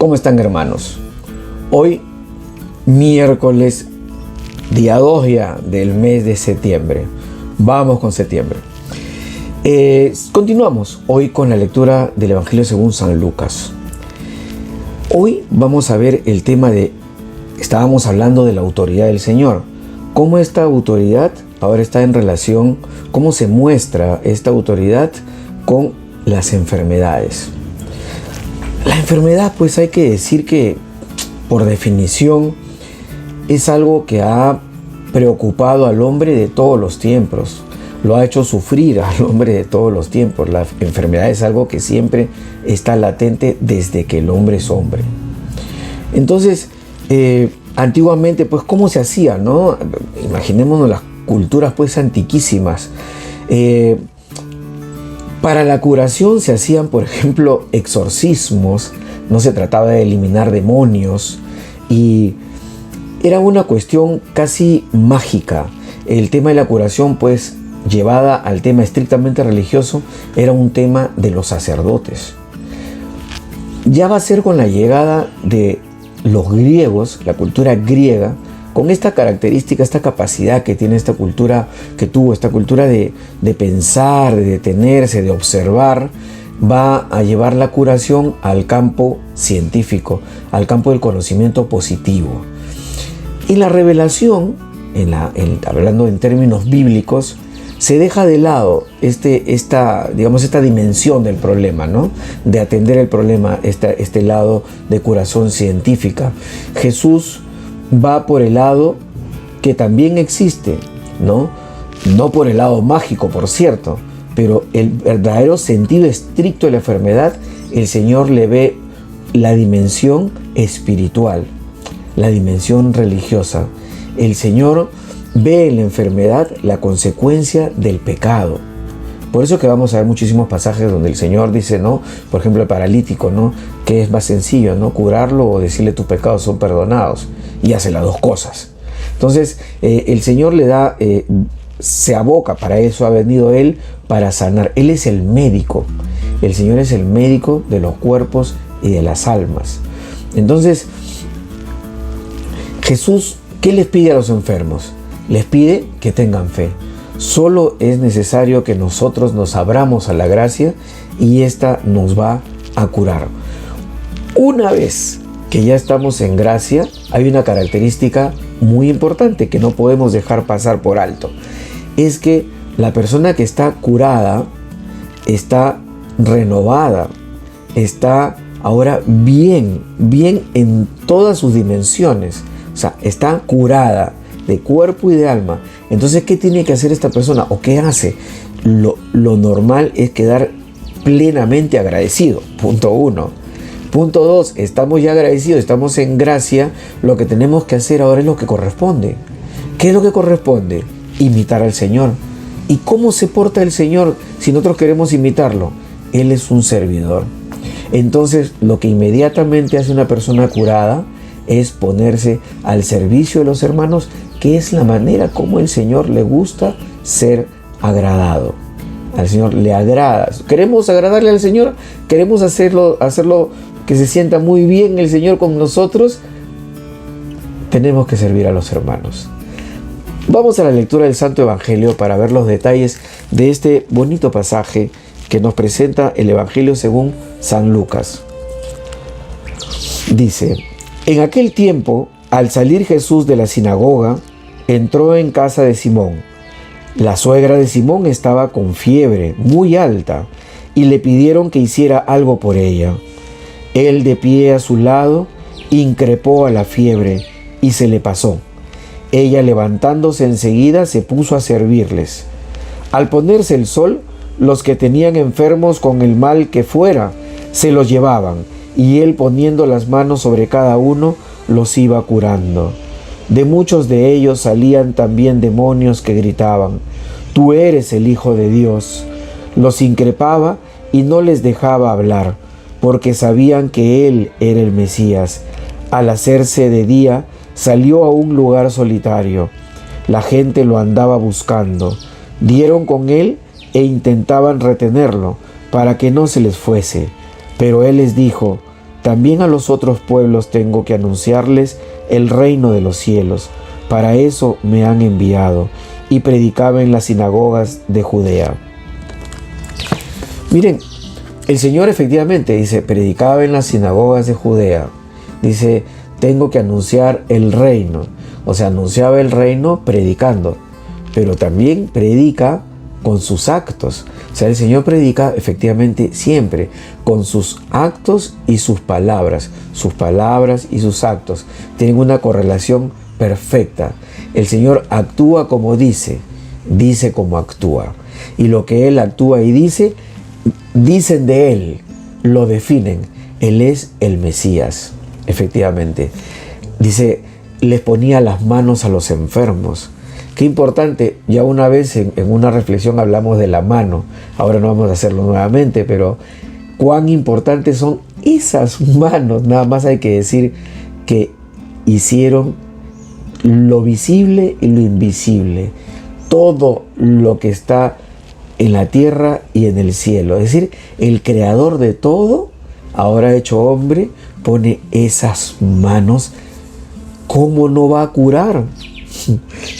¿Cómo están, hermanos? Hoy, miércoles, día 2 ya del mes de septiembre. Vamos con septiembre. Continuamos hoy con la lectura del Evangelio según San Lucas. Hoy vamos a ver el tema estábamos hablando de la autoridad del Señor. Cómo esta autoridad ahora está en relación, cómo se muestra esta autoridad con las enfermedades. La enfermedad, pues hay que decir que, por definición, es algo que ha preocupado al hombre de todos los tiempos. Lo ha hecho sufrir al hombre de todos los tiempos. La enfermedad es algo que siempre está latente desde que el hombre es hombre. Entonces, antiguamente, pues, ¿cómo se hacía, no? Imaginémonos las culturas, pues, antiquísimas. Para la curación se hacían, por ejemplo, exorcismos. No se trataba de eliminar demonios. Y era una cuestión casi mágica. El tema de la curación, pues, llevada al tema estrictamente religioso, era un tema de los sacerdotes. Ya va a ser con la llegada de los griegos, la cultura griega, con esta característica, esta capacidad que tiene esta cultura, que tuvo esta cultura de pensar, de detenerse, de observar, va a llevar la curación al campo científico, al campo del conocimiento positivo. Y la revelación, hablando en términos bíblicos, se deja de lado esta dimensión del problema, ¿no? De atender el problema, este lado de curación científica. Jesús va por el lado que también existe, ¿no? No por el lado mágico, por cierto, pero el verdadero sentido estricto de la enfermedad, el Señor le ve la dimensión espiritual, la dimensión religiosa. El Señor ve en la enfermedad la consecuencia del pecado. Por eso que vamos a ver muchísimos pasajes donde el Señor dice, ¿no? Por ejemplo, el paralítico, ¿no? Que es más sencillo, ¿no? Curarlo o decirle tus pecados son perdonados. Y hace las dos cosas. Entonces, el Señor le da, se aboca, para eso ha venido Él, para sanar. Él es el médico. El Señor es el médico de los cuerpos y de las almas. Entonces, Jesús, ¿qué les pide a los enfermos? Les pide que tengan fe. Solo es necesario que nosotros nos abramos a la gracia y esta nos va a curar. Una vez que ya estamos en gracia, hay una característica muy importante que no podemos dejar pasar por alto. Es que la persona que está curada está renovada, está ahora bien en todas sus dimensiones. O sea, está curada de cuerpo y de alma. Entonces, ¿qué tiene que hacer esta persona? ¿O qué hace? Lo normal es quedar plenamente agradecido. Punto 1. Punto 2, estamos ya agradecidos, estamos en gracia. Lo que tenemos que hacer ahora es lo que corresponde. ¿Qué es lo que corresponde? Imitar al Señor. ¿Y cómo se porta el Señor si nosotros queremos imitarlo? Él es un servidor. Entonces, lo que inmediatamente hace una persona curada es ponerse al servicio de los hermanos, que es la manera como el Señor le gusta ser agradado. Al Señor le agrada. ¿Queremos agradarle al Señor? ¿Queremos hacerlo que se sienta muy bien el Señor con nosotros? Tenemos que servir a los hermanos. Vamos a la lectura del Santo Evangelio para ver los detalles de este bonito pasaje que nos presenta el Evangelio según San Lucas. Dice: en aquel tiempo, al salir Jesús de la sinagoga, entró en casa de Simón. La suegra de Simón estaba con fiebre muy alta y le pidieron que hiciera algo por ella. Él, de pie a su lado, increpó a la fiebre y se le pasó. Ella, levantándose enseguida, se puso a servirles. Al ponerse el sol, los que tenían enfermos con el mal que fuera, se los llevaban, y él, poniendo las manos sobre cada uno, los iba curando. De muchos de ellos salían también demonios que gritaban: «Tú eres el Hijo de Dios». Los increpaba y no les dejaba hablar, porque sabían que él era el Mesías. Al hacerse de día, salió a un lugar solitario. La gente lo andaba buscando. Dieron con él e intentaban retenerlo para que no se les fuese. Pero él les dijo: También a los otros pueblos tengo que anunciarles el reino de los cielos. Para eso me han enviado. Y predicaba en las sinagogas de Judea. Miren, el Señor efectivamente dice, predicaba en las sinagogas de Judea. Dice, tengo que anunciar el reino. O sea, anunciaba el reino predicando. Pero también predica con sus actos. O sea, el Señor predica efectivamente siempre con sus actos y sus palabras. Sus palabras y sus actos tienen una correlación perfecta. El Señor actúa como dice, dice como actúa. Y lo que Él actúa y dice, dicen de Él, lo definen. Él es el Mesías, efectivamente. Dice, les ponía las manos a los enfermos. Qué importante, ya una vez en una reflexión hablamos de la mano, ahora no vamos a hacerlo nuevamente, pero cuán importantes son esas manos. Nada más hay que decir que hicieron lo visible y lo invisible, todo lo que está en la tierra y en el cielo. Es decir, el creador de todo, ahora hecho hombre, pone esas manos. ¿Cómo no va a curar?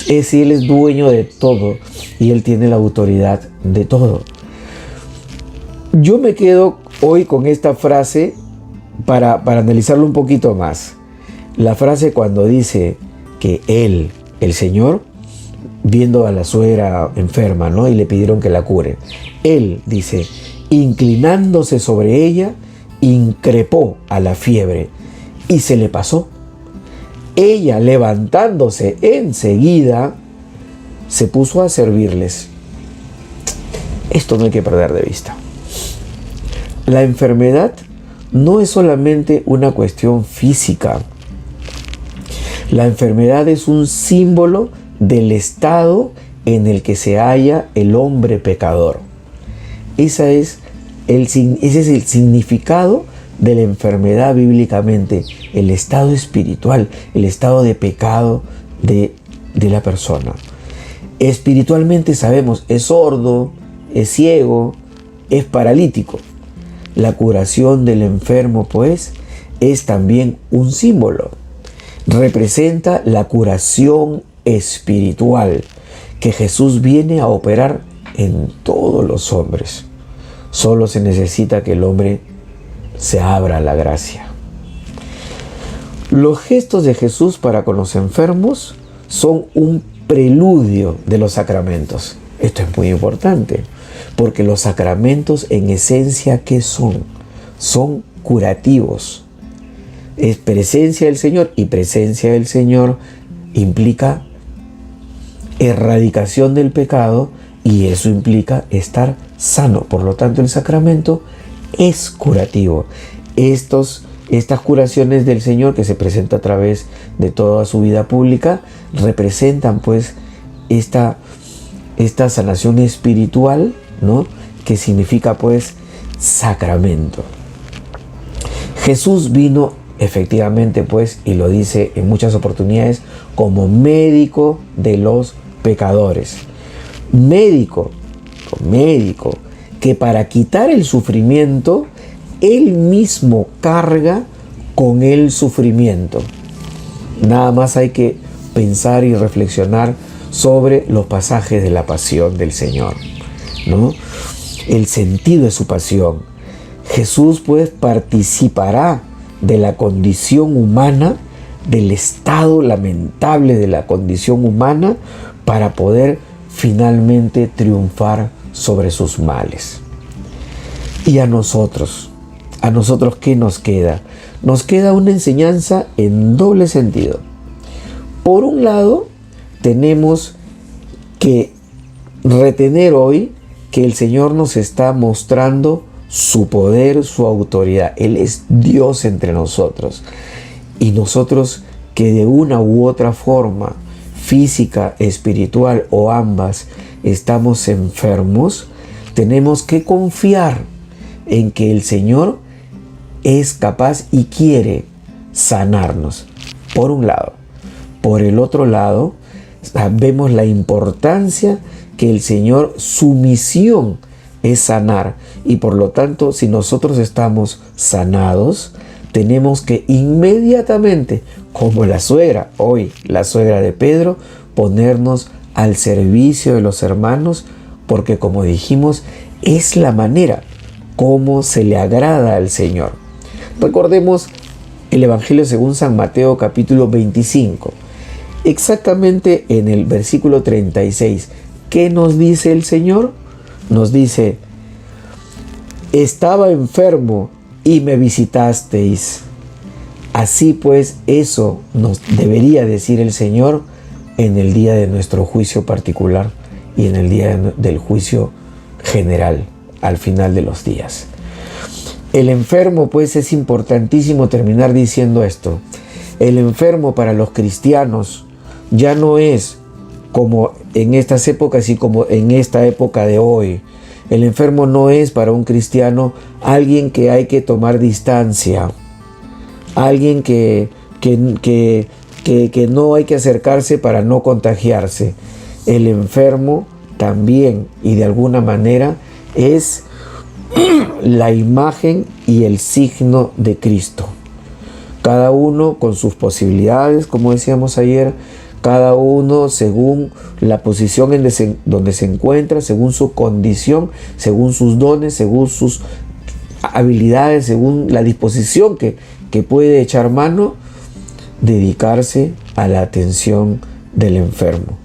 Es decir, Él es dueño de todo y Él tiene la autoridad de todo. Yo me quedo hoy con esta frase para analizarlo un poquito más. La frase cuando dice que Él, el Señor, viendo a la suegra enferma, ¿no? Y le pidieron que la cure. Él, dice, inclinándose sobre ella, increpó a la fiebre y se le pasó. Ella, levantándose enseguida, se puso a servirles. Esto no hay que perder de vista. La enfermedad no es solamente una cuestión física. La enfermedad es un símbolo del estado en el que se halla el hombre pecador. Ese es el significado de la enfermedad bíblicamente, el estado espiritual, el estado de pecado de la persona. Espiritualmente sabemos, es sordo, es ciego, es paralítico. La curación del enfermo, pues, es también un símbolo. Representa la curación espiritual que Jesús viene a operar en todos los hombres. Solo se necesita que el hombre se abra a la gracia. Los gestos de Jesús para con los enfermos son un preludio de los sacramentos. Esto es muy importante, porque los sacramentos en esencia, ¿qué son? Son curativos. Es presencia del Señor, y presencia del Señor implica erradicación del pecado, y eso implica estar sano. Por lo tanto, el sacramento es curativo. Estas curaciones del Señor, que se presenta a través de toda su vida pública, representan pues esta sanación espiritual, ¿no? Que significa pues sacramento. Jesús vino efectivamente pues, y lo dice en muchas oportunidades, como médico de los pecadores. Médico, que para quitar el sufrimiento, Él mismo carga con el sufrimiento. Nada más hay que pensar y reflexionar sobre los pasajes de la pasión del Señor, ¿no? El sentido de su pasión. Jesús pues participará de la condición humana, del estado lamentable de la condición humana, para poder finalmente triunfar sobre sus males. Y a nosotros, ¿qué nos queda? Nos queda una enseñanza en doble sentido. Por un lado, tenemos que retener hoy que el Señor nos está mostrando su poder, su autoridad. Él es Dios entre nosotros. Y nosotros que de una u otra forma, física, espiritual o ambas, estamos enfermos, tenemos que confiar en que el Señor es capaz y quiere sanarnos. Por un lado. Por el otro lado, vemos la importancia que el Señor, su misión es sanar. Y por lo tanto, si nosotros estamos sanados, tenemos que inmediatamente, como la suegra, hoy la suegra de Pedro, ponernos al servicio de los hermanos, porque como dijimos, es la manera como se le agrada al Señor. Recordemos el Evangelio según San Mateo capítulo 25, exactamente en el versículo 36. ¿Qué nos dice el Señor? Nos dice: estaba enfermo y me visitasteis. Así pues, eso nos debería decir el Señor en el día de nuestro juicio particular y en el día del juicio general, al final de los días. El enfermo, pues, es importantísimo terminar diciendo esto. El enfermo para los cristianos ya no es como en estas épocas y como en esta época de hoy. El enfermo no es para un cristiano alguien que hay que tomar distancia, alguien que no hay que acercarse para no contagiarse. El enfermo también, y de alguna manera, es la imagen y el signo de Cristo. Cada uno con sus posibilidades, como decíamos ayer, cada uno según la posición en donde se encuentra, según su condición, según sus dones, según sus habilidades, según la disposición que puede echar mano, dedicarse a la atención del enfermo,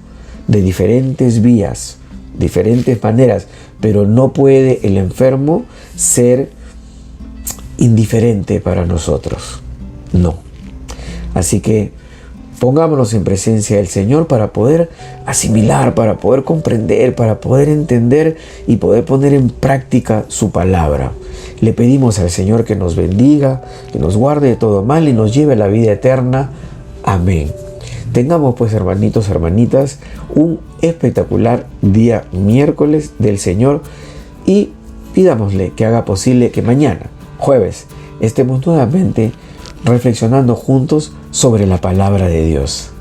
de diferentes vías, diferentes maneras, pero no puede el enfermo ser indiferente para nosotros, no. Así que pongámonos en presencia del Señor para poder asimilar, para poder comprender, para poder entender y poder poner en práctica su palabra. Le pedimos al Señor que nos bendiga, que nos guarde de todo mal y nos lleve a la vida eterna. Amén. Tengamos pues, hermanitos, hermanitas, un espectacular día miércoles del Señor y pidámosle que haga posible que mañana, jueves, estemos nuevamente reflexionando juntos sobre la palabra de Dios.